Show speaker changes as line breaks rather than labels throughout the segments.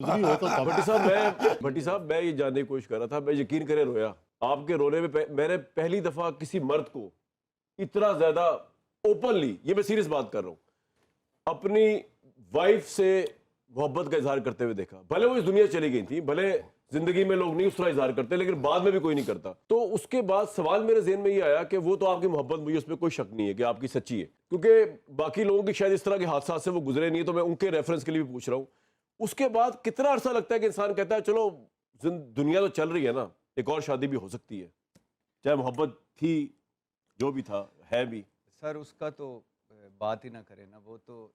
گزری ہو تو تب۔
بھٹی صاحب میں یہ جاننے کی کوشش کر رہا تھا، میں یقین کرے رویا آپ کے رونے میں. میں نے پہلی دفعہ کسی مرد کو اتنا زیادہ اوپنلی، یہ میں سیریس بات کر رہا ہوں، اپنی وائف سے محبت کا اظہار کرتے ہوئے دیکھا. بھلے وہ اس دنیا چلی گئی تھی، بھلے زندگی میں لوگ نہیں اس طرح اظہار کرتے، لیکن بعد میں بھی کوئی نہیں کرتا. تو اس کے بعد سوال میرے ذہن میں یہ آیا کہ وہ تو آپ کی محبت، مجھے اس میں کوئی شک نہیں ہے کہ آپ کی سچی ہے، کیونکہ باقی لوگوں کی شاید اس طرح کے حادثات سے وہ گزرے نہیں، تو میں ان کے ریفرنس کے لیے بھی پوچھ رہا ہوں. اس کے بعد کتنا عرصہ لگتا ہے کہ انسان کہتا ہے چلو دنیا تو چل رہی ہے نا، ایک اور شادی بھی ہو سکتی ہے، چاہے محبت تھی، جو بھی تھا ہے بھی.
سر اس کا تو بات ہی نہ کرے نا. وہ تو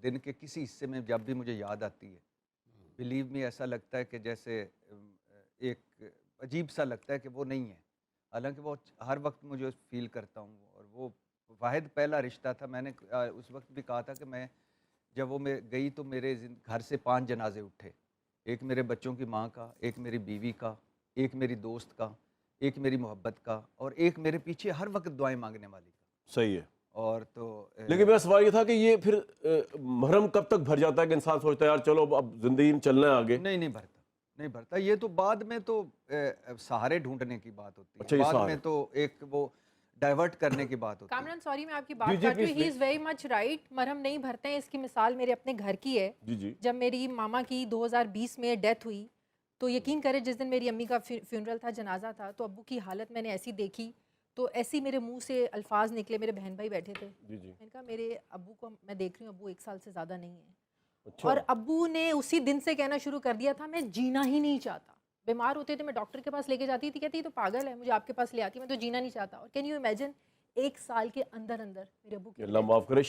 دن کے کسی حصے میں جب بھی مجھے یاد آتی ہے، بلیو می ایسا لگتا ہے کہ جیسے ایک عجیب سا لگتا ہے کہ وہ نہیں ہے، حالانکہ وہ ہر وقت مجھے فیل کرتا ہوں. اور وہ واحد پہلا رشتہ تھا. میں نے اس وقت بھی کہا تھا کہ میں جب وہ گئی تو میرے گھر سے 5 جنازے اٹھے، ایک میرے بچوں کی ماں کا، ایک میری بیوی کا، ایک میری دوست کا، ایک میری محبت کا، اور ایک میرے پیچھے ہر وقت دعائیں مانگنے والی کا.
صحیح ہے.
اور تو
لیکن میرا سوال یہ تھا کہ یہ پھر محرم کب تک بھر جاتا ہے کہ انسان سوچتا ہے یار چلو اب زندگی میں چلنا ہے آگے؟
نہیں بھرتا. یہ تو بعد میں تو سہارے ڈھونڈنے کی بات ہوتی ہے.
اچھا، یہ
بعد
سہارے.
میں تو ایک وہ ڈائیورٹ کرنے کی بات ہوتی ہے.
کامران سوری میں آپ کی بات کاٹ رہی ہوں. ہی از ویری مچ رائٹ. مرہم نہیں بھرتے ہیں. اس کی مثال میرے اپنے گھر کی ہے. جب میری ماما کی 2020 میں ڈیتھ ہوئی تو یقین کرے جس دن میری امی کا فیونرل تھا، جنازہ تھا، تو ابو کی حالت میں نے ایسی دیکھی تو ایسی میرے منہ سے الفاظ نکلے. میرے بہن بھائی بیٹھے تھے، میں نے کہا میرے ابو کو میں دیکھ رہی ہوں، ابو 1 سال سے زیادہ نہیں ہے. اور ابو نے اسی دن سے کہنا شروع کر دیا تھا میں جینا ہی نہیں چاہتا. بیمار ہوتے تھے میں ڈاکٹر کے پاس لے کے جاتی تھی، کہتی تو پاگل ہے، مجھے آپ کے پاس لے آتی، میں تو جینا نہیں چاہتا. اور کین یو امیجن 1 سال کے اندر میرے ابو کی.
اللہ معاف کرے،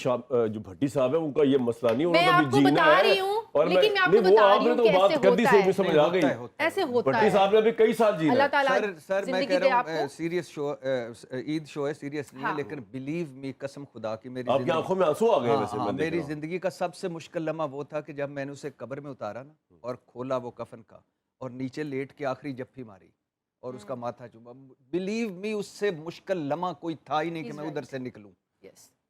جو بھٹی صاحب ہے ان کا یہ مسئلہ نہیں،
میں آپ کو بتا رہی ہوں، لیکن میں آپ کو بتا رہی ہوں کہ ایسے ہوتا ہے،
سمجھ آ گئی.
ایسے ہوتا
بھٹی
ہے.
صاحب نے بھی کئی سال جینا.
اللہ تعالیٰ
سر میں
زندگی
کہہ
دے
رہا
آپ
ہوں
کو.
سیریس شو، عید شو ہے، سیریس نہیں ہے، لیکن بلیو می قسم خدا کی میری
آپ کی آنکھوں میں آنسو آ گئے ویسے.
ہاں میری زندگی کا سب سے مشکل لمحہ وہ تھا کہ جب میں نے اسے قبر میں اتارا نا اور کھولا وہ کفن کا اور نیچے لیٹ کے آخری جپھی ماری اور اس کا ماتھا چوما. بلیو می اس سے مشکل لمحہ کوئی تھا ہی نہیں کہ میں ادھر سے نکلوں.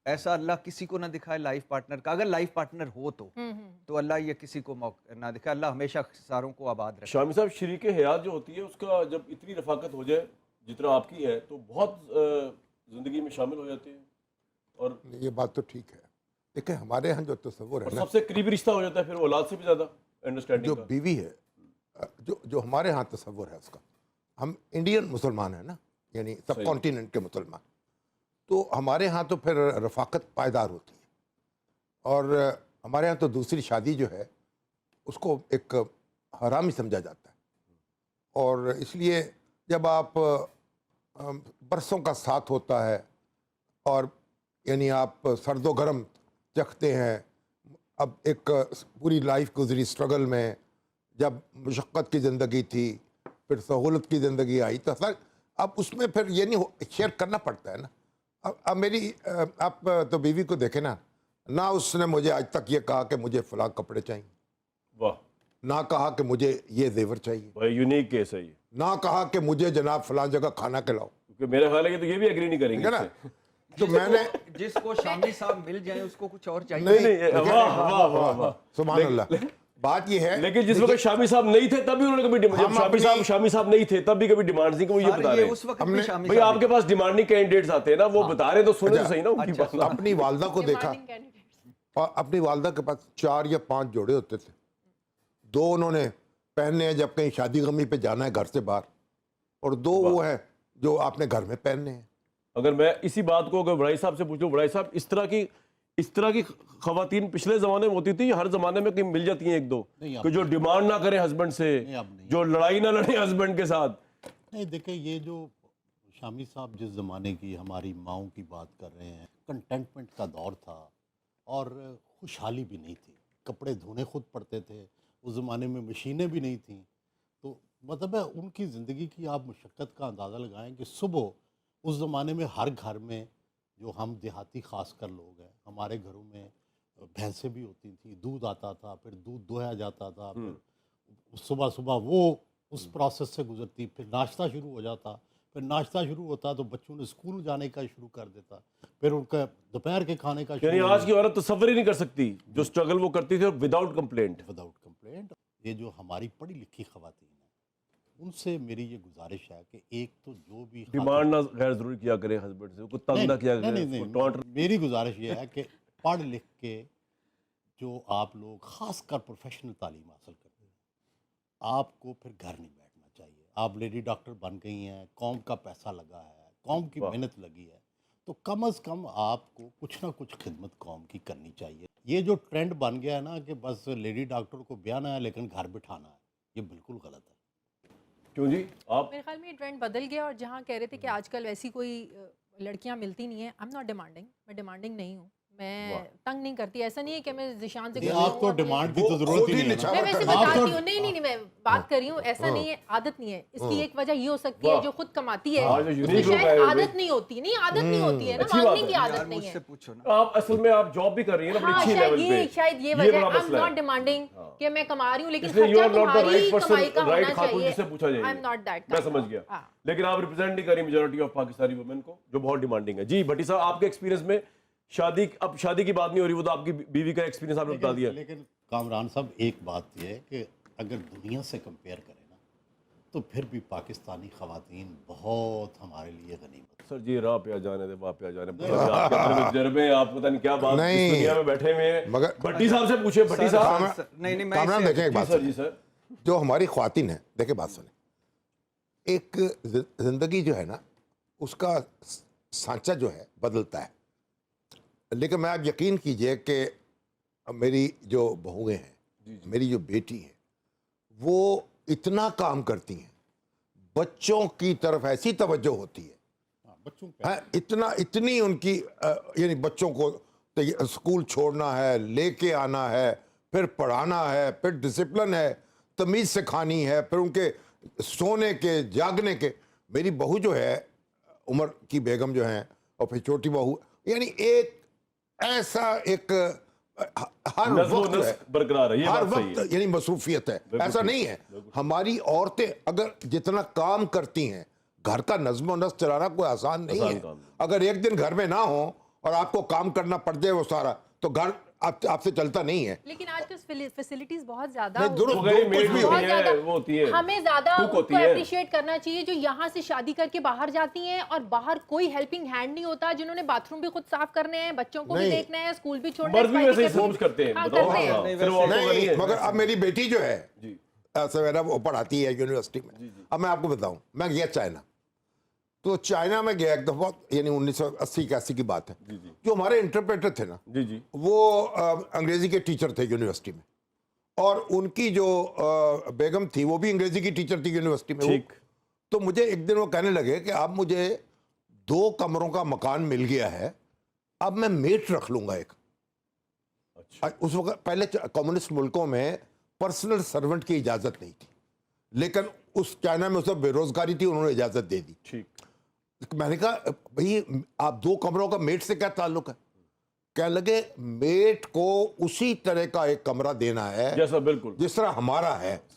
ایسا اللہ کسی کو نہ دکھائے لائف پارٹنر کا. اگر لائف پارٹنر ہو تو اللہ یہ کسی کو موقع نہ دکھائے. اللہ ہمیشہ ساروں کو آباد رکھے.
شامی صاحب، شریک حیات جو ہوتی ہے اس کا جب اتنی رفاقت ہو جائے جتنا آپ کی ہے تو بہت زندگی میں شامل ہو جاتے ہیں. اور
یہ بات تو ٹھیک ہے. دیکھیں ہمارے ہاں جو تصور ہے نا،
سب سے قریبی رشتہ ہو جاتا ہے پھر اولاد سے بھی زیادہ انڈرسٹینڈنگ
جو
کا.
بیوی ہے، جو ہمارے ہاں تصور ہے اس کا، ہم انڈین مسلمان ہیں نا، یعنی سب کانٹیننٹ کے مسلمان، تو ہمارے ہاں تو پھر رفاقت پائیدار ہوتی ہے. اور ہمارے ہاں تو دوسری شادی جو ہے اس کو ایک حرامی سمجھا جاتا ہے. اور اس لیے جب آپ برسوں کا ساتھ ہوتا ہے اور یعنی آپ سرد و گرم چکھتے ہیں، اب ایک پوری لائف گزری اسٹرگل میں، جب مشقت کی زندگی تھی پھر سہولت کی زندگی آئی، تو اب اس میں پھر یہ نہیں شیئر کرنا پڑتا ہے نا. اب میری آپ تو بیوی کو دیکھیں نا، نہ اس نے مجھے آج تک یہ کہا کہ مجھے فلاں کپڑے چاہیے،
واہ،
نہ کہا کہ مجھے یہ زیور چاہیے،
بھائی یونیک کیس ہے یہ.
نہ کہا کہ مجھے جناب فلاں جگہ کھانا کھلاؤ.
کیونکہ میرا خیال ہے کہ تو یہ بھی ایگری نہیں کریں
ٹھیک
گے
ہے
اس
نا.
سے.
تو میں نے
جس کو شامی صاحب مل جائیں اس کو کچھ اور چاہیے.
نہیں، واہ واہ واہ واہ،
سبحان اللہ. بات یہ ہے
لیکن جس وقت شامی صاحب نہیں تھے تب بھی انہوں نے کبھی جب شامی صاحب نہیں تھے تب بھی کبھی ڈیمانڈ نہیں کہ وہ یہ بتا رہے ہیں.
اس وقت بھی شامی
بھئی آپ کے پاس ڈیمانڈنگ کینڈیڈیٹس آتے ہیں نا، وہ بتا رہے ہیں تو سنیں تو صحیح نا ان کی بات.
اپنی والدہ کو دیکھا، اور اپنی والدہ کے پاس 4 یا 5 جوڑے ہوتے تھے. 2 انہوں نے پہننے ہیں جب کہیں شادی غمی پہ جانا ہے گھر سے باہر، اور 2 وہ ہیں جو آپ نے گھر میں پہننے ہیں.
اگر میں اسی بات کو اگر بڑائی صاحب سے پوچھوں، بڑائی صاحب اس طرح کی خواتین پچھلے زمانے میں ہوتی تھی، ہر زمانے میں کہیں مل جاتی ہیں 1-2 کہ جو ڈیمانڈ نہ کریں ہسبینڈ سے، جو لڑائی نہ لڑیں ہسبینڈ کے ساتھ؟
نہیں دیکھیں، یہ جو شامی صاحب جس زمانے کی ہماری ماؤں کی بات کر رہے ہیں، کنٹینٹمنٹ کا دور تھا اور خوشحالی بھی نہیں تھی. کپڑے دھونے خود پڑتے تھے، اس زمانے میں مشینیں بھی نہیں تھیں. تو مطلب ہے ان کی زندگی کی آپ مشقت کا اندازہ لگائیں کہ صبح اس زمانے میں ہر گھر میں، جو ہم دیہاتی خاص کر لوگ ہیں، ہمارے گھروں میں بھینسیں بھی ہوتی تھیں، دودھ آتا تھا، پھر دودھ دوہا جاتا تھا، پھر صبح وہ اس پروسیس سے گزرتی، پھر ناشتہ شروع ہو جاتا، پھر ناشتہ شروع ہوتا تو بچوں نے اسکول جانے کا شروع کر دیتا، پھر ان کا دوپہر کے کھانے کا
یعنی آج کی عورت تصور ہی نہیں کر سکتی جو اسٹرگل وہ کرتی تھی وداؤٹ کمپلینٹ.
یہ جو ہماری پڑھی لکھی خواتین ہیں ان سے میری یہ گزارش ہے کہ ایک تو جو بھی
ڈیمانڈ نہ غیر ضروری کیا کرے ہسبینڈ سے, کوئی تنگ نہ کیا کرے,
نہیں
کوئی ٹانٹ.
میری گزارش یہ ہے کہ پڑھ لکھ کے جو آپ لوگ خاص کر پروفیشنل تعلیم حاصل کرتے ہیں آپ کو پھر گھر نہیں بیٹھنا چاہیے. آپ لیڈی ڈاکٹر بن گئی ہیں, قوم کا پیسہ لگا ہے, قوم کی محنت لگی ہے, تو کم از کم آپ کو کچھ نہ کچھ خدمت قوم کی کرنی چاہیے. یہ جو ٹرینڈ بن گیا ہے نا کہ بس لیڈی ڈاکٹر کو بیانا ہے لیکن گھر بٹھانا ہے, یہ بالکل غلط ہے.
کیوں جی آپ
میرے خیال میں یہ ٹرینڈ بدل گیا, اور جہاں کہہ رہے تھے کہ آج کل ویسی کوئی لڑکیاں ملتی نہیں ہیں, I'm not demanding, میں ڈیمانڈنگ نہیں ہوں, میں تنگ نہیں کرتی. ایسا نہیں ہے کہ میں ذیشان سے
آپ کو ڈیمانڈ کی تو ضرورت ہی نہیں ہے.
میں ویسے بتاتی ہوں, نہیں میں بات کر رہی ہوں, ایسا نہیں ہے, عادت نہیں ہے. اس کی ایک وجہ یہ ہو سکتی ہے جو خود کماتی ہے اس کی شاید عادت نہیں ہوتی, عادت نہیں ہوتی ہے نا, مانگنے کی عادت نہیں ہے.
پوچھو نا,
آپ اصل میں آپ جاب بھی کر رہی ہیں نا بڑی
ہاں
اچھی لیول پہ,
شاید یہ وجہ ہے. I'm not demanding کہ میں کما رہی ہوں لیکن خرچہ تمہاری کمائی کا ہونا چاہیے.
جس سے پوچھا جائے
I'm not that
میں سمجھ گیا, لیکن آپ ریپرزینٹ نہیں کر رہی میجورٹی آف پاکستانی وومن کو جو بہت ڈیمانڈنگ ہے. جی بھٹی صاحب, آپ کے ایکسپیرینس میں شادی, اب شادی کی بات نہیں ہو رہی, وہ تو آپ کی بیوی کا ایکسپیرینس آپ نے بتا دیا.
لیکن کامران صاحب ایک بات یہ ہے کہ اگر دنیا سے کمپیئر کریں نا تو پھر بھی پاکستانی خواتین بہت ہمارے لیے غنیمت.
سر جی راہ پہ آ جانے دے, واہ پہ آ جانے, آپ کے اندر میں تجربے, آپ پتہ نہیں کیا بات اس دنیا میں بیٹھے ہوئے ہیں. بھٹی صاحب سے پوچھیں, بھٹی صاحب.
نہیں
کامران دیکھیں ایک بات
سر جی سر,
جو ہماری خواتین ہیں, دیکھیں بات سنیں, ایک زندگی جو ہے نا اس کا سانچہ جو ہے بدلتا ہے, لیکن میں آپ یقین کیجئے کہ میری جو بہویں ہیں, میری جو بیٹی ہے, وہ اتنا کام کرتی ہیں, بچوں کی طرف ایسی توجہ ہوتی ہے,
بچوں پہ
اتنی ان کی یعنی بچوں کو اسکول چھوڑنا ہے, لے کے آنا ہے, پھر پڑھانا ہے, پھر ڈسپلن ہے, تمیز سکھانی ہے, پھر ان کے سونے کے جاگنے کے. میری بہو جو ہے, عمر کی بیگم جو ہیں, اور پھر چھوٹی بہو, یعنی ایک ایسا ایک ہر وقت جو ہے,
برقرار ہے, یہ
ہر
بات صحیح ہے.
وقت یعنی مصروفیت ہے. ایسا نہیں ہے, ہماری عورتیں اگر جتنا کام کرتی ہیں, گھر کا نظم و نسق چلانا کوئی آسان نہیں ہے. اگر ایک دن گھر میں نہ ہو اور آپ کو کام کرنا پڑ جائے وہ سارا, تو گھر آپ سے چلتا نہیں ہے.
لیکن آج کل فیسلٹیز بہت زیادہ ہمیں زیادہ ان کو اپریشیٹ کرنا چاہیے جو یہاں سے شادی کر کے باہر جاتی ہیں اور باہر کوئی ہیلپنگ ہینڈ نہیں ہوتا, جنہوں نے باتھ روم بھی خود صاف کرنے ہیں, بچوں کو بھی دیکھنا ہے, اسکول بھی چھوڑنا ہے.
مرد بھی ویسے ہی سوچ کرتے ہیں,
نہیں, مگر اب میری بیٹی جو ہے سویرا وہ پڑھاتی ہے یونیورسٹی میں. اب میں آپ کو بتاؤں, میں گیا چائنا, تو چائنا میں گیا ایک دفعہ, یعنی 1980-81 کی بات ہے. جو ہمارے انٹرپریٹر تھے نا, وہ انگریزی کے ٹیچر تھے یونیورسٹی میں, اور ان کی جو بیگم تھی وہ بھی انگریزی کی ٹیچر تھی یونیورسٹی میں. تو مجھے ایک دن وہ کہنے لگے کہ اب مجھے 2 کمروں کا مکان مل گیا ہے, اب میں میٹ رکھ لوں گا ایک. اس وقت پہلے کمیونسٹ ملکوں میں پرسنل سرونٹ کی اجازت نہیں تھی, لیکن اس چائنا میں اس وقت بے روزگاری تھی, انہوں نے اجازت دے دی. میں نے کہا بھئی آپ 2 کمروں کا میٹ سے کیا تعلق ہے؟ کہنے لگے میٹ کو اسی طرح کا ایک کمرہ دینا ہے
جیسا بالکل
جس طرح ہمارا ہے,